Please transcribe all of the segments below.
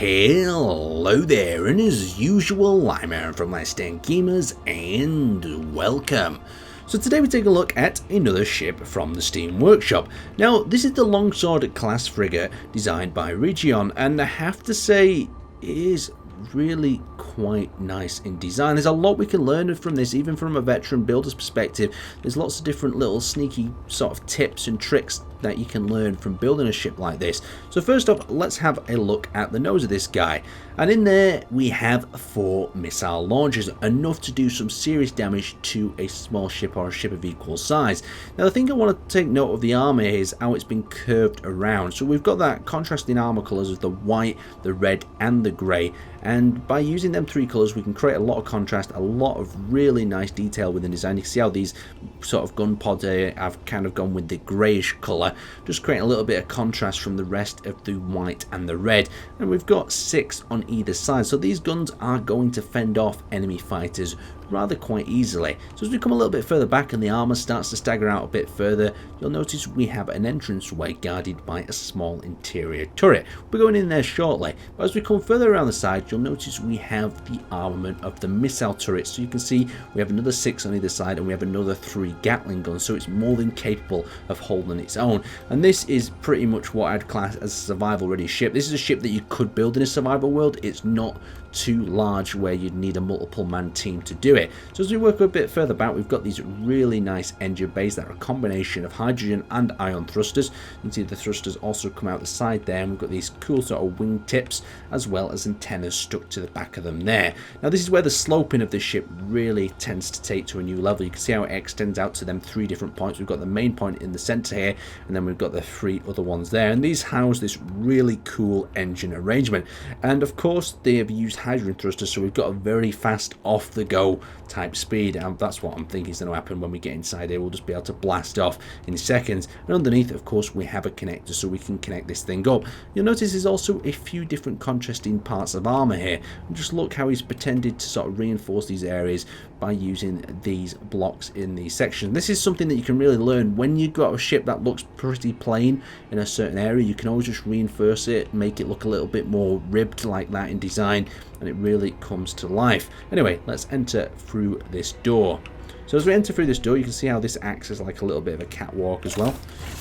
Hello there, and as usual, I'm Aaron from Laststandgamers, and welcome. So today we take a look at another ship from the Steam Workshop. Now, this is the Longsword-class Frigate designed by Region, and I have to say, it is really quite nice in design. There's a lot we can learn from this, even from a veteran builder's perspective. There's lots of different little sneaky sort of tips and tricks that you can learn from building a ship like this. So first up, let's have a look at the nose of this guy. And in there we have 4 missile launchers, enough to do some serious damage to a small ship or a ship of equal size. Now the thing I want to take note of the armor is how it's been curved around. So we've got that contrasting armor colors of the white, the red and the grey, and by using them 3 colors we can create a lot of contrast, a lot of really nice detail within the design. You can see how these sort of gun pods here have kind of gone with the greyish colour, just creating a little bit of contrast from the rest of the white and the red. And we've got 6 on either side, so these guns are going to fend off enemy fighters rather quite easily. So as we come a little bit further back and the armor starts to stagger out a bit further, you'll notice we have an entranceway guarded by a small interior turret. We're going in there shortly, but as we come further around the side, you'll notice we have the armament of the missile turrets. So you can see we have another 6 on either side, and we have another 3 Gatling guns, so it's more than capable of holding its own. And this is pretty much what I'd class as a survival ready ship. This is a ship that you could build in a survival world. It's not too large where you'd need a multiple man team to do it. So as we work a bit further back, we've got these really nice engine bays that are a combination of hydrogen and ion thrusters. You can see the thrusters also come out the side there, and we've got these cool sort of wing tips as well as antennas stuck to the back of them there. Now this is where the sloping of the ship really tends to take to a new level. You can see how it extends out to them 3 different points. We've got the main point in the center here, and then we've got the 3 other ones there, and these house this really cool engine arrangement. And of course they have used hydrogen thrusters, so we've got a very fast off the go type speed, and that's what I'm thinking is going to happen when we get inside here. We'll just be able to blast off in seconds. And underneath, of course, we have a connector so we can connect this thing up. You'll notice there's also a few different contrasting parts of armor here, and just look how he's pretended to sort of reinforce these areas by using these blocks in these sections. This is something that you can really learn when you've got a ship that looks pretty plain in a certain area. You can always just reinforce it, make it look a little bit more ribbed like that in design, and it really comes to life. Anyway, let's enter through this door. So as we enter through this door, you can see how this acts as like a little bit of a catwalk as well.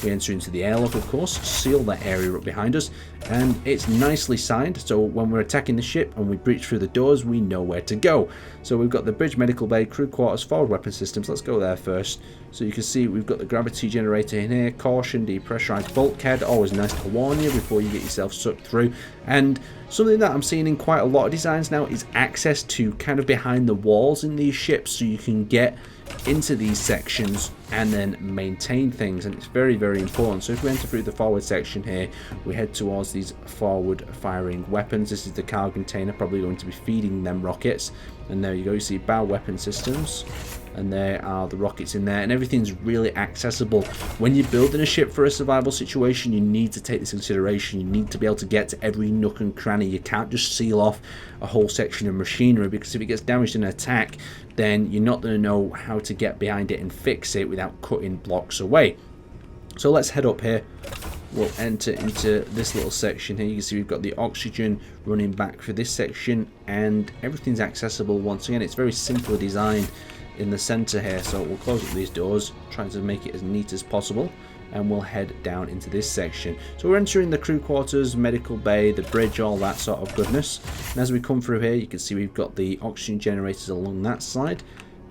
We enter into the airlock, of course, seal that area up behind us, and it's nicely signed, so when we're attacking the ship and we breach through the doors, we know where to go. So we've got the bridge, medical bay, crew quarters, forward weapon systems. Let's go there first. So you can see we've got the gravity generator in here, caution, depressurized bulkhead. Always nice to warn you before you get yourself sucked through. And something that I'm seeing in quite a lot of designs now is access to kind of behind the walls in these ships, so you can get into these sections and then maintain things, and it's very, very important. So if we enter through the forward section here, we head towards these forward firing weapons. This is the cargo container, probably going to be feeding them rockets, and there you go, you see bow weapon systems, and there are the rockets in there, and everything's really accessible. When you're building a ship for a survival situation, you need to take this into consideration. You need to be able to get to every nook and cranny. You can't just seal off a whole section of machinery, because if it gets damaged in an attack, then you're not going to know how to get behind it and fix it without cutting blocks away. So let's head up here. We'll enter into this little section here. You can see we've got the oxygen running back for this section, and everything's accessible. Once again, it's very simply designed in the center here. So we'll close up these doors, trying to make it as neat as possible, and we'll head down into this section. So we're entering the crew quarters, medical bay, the bridge, all that sort of goodness. And as we come through here, you can see we've got the oxygen generators along that side,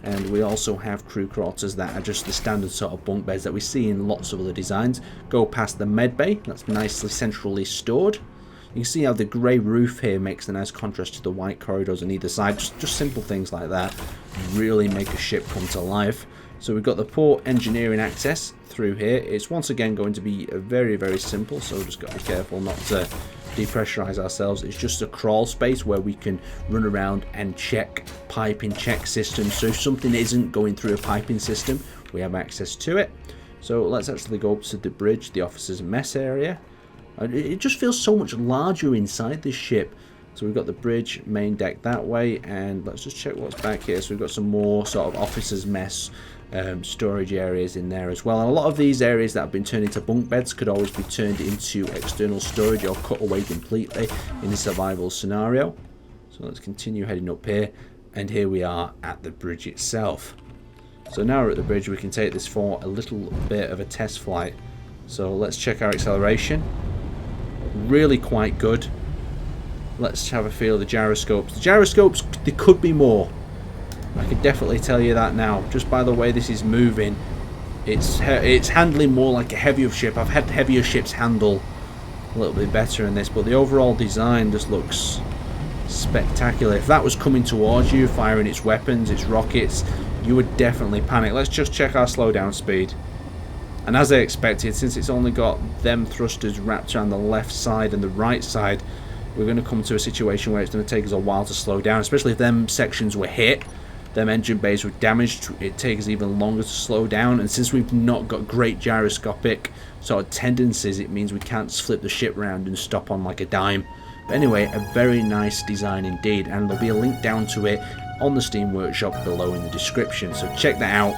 and we also have crew quarters that are just the standard sort of bunk beds that we see in lots of other designs. Go past the med bay, that's nicely centrally stored. You can see how the grey roof here makes a nice contrast to the white corridors on either side. Just simple things like that really make a ship come to life. So we've got the port engineering access through here. It's once again going to be very, very simple, so just got to be careful not to depressurize ourselves. It's just a crawl space where we can run around and check piping check systems. So if something isn't going through a piping system, we have access to it. So let's actually go up to the bridge, the officers' mess area. It just feels so much larger inside this ship. So we've got the bridge, main deck that way, and let's just check what's back here. So we've got some more sort of officers' mess storage areas in there as well. And a lot of these areas that have been turned into bunk beds could always be turned into external storage or cut away completely in a survival scenario. So let's continue heading up here, and here we are at the bridge itself. So now we're at the bridge, we can take this for a little bit of a test flight. So let's check our acceleration. Really quite good. Let's have a feel of the gyroscopes. The gyroscopes, there could be more. I can definitely tell you that now, just by the way this is moving. It's handling more like a heavier ship. I've had heavier ships handle a little bit better in this, but the overall design just looks spectacular. If that was coming towards you, firing its weapons, its rockets, you would definitely panic. Let's just check our slowdown speed. And as I expected, since it's only got them thrusters wrapped around the left side and the right side, we're going to come to a situation where it's going to take us a while to slow down, especially if them sections were hit, them engine bays were damaged, it takes us even longer to slow down. And since we've not got great gyroscopic sort of tendencies, it means we can't flip the ship around and stop on like a dime. But anyway, a very nice design indeed, and there'll be a link down to it on the Steam Workshop below in the description, so check that out.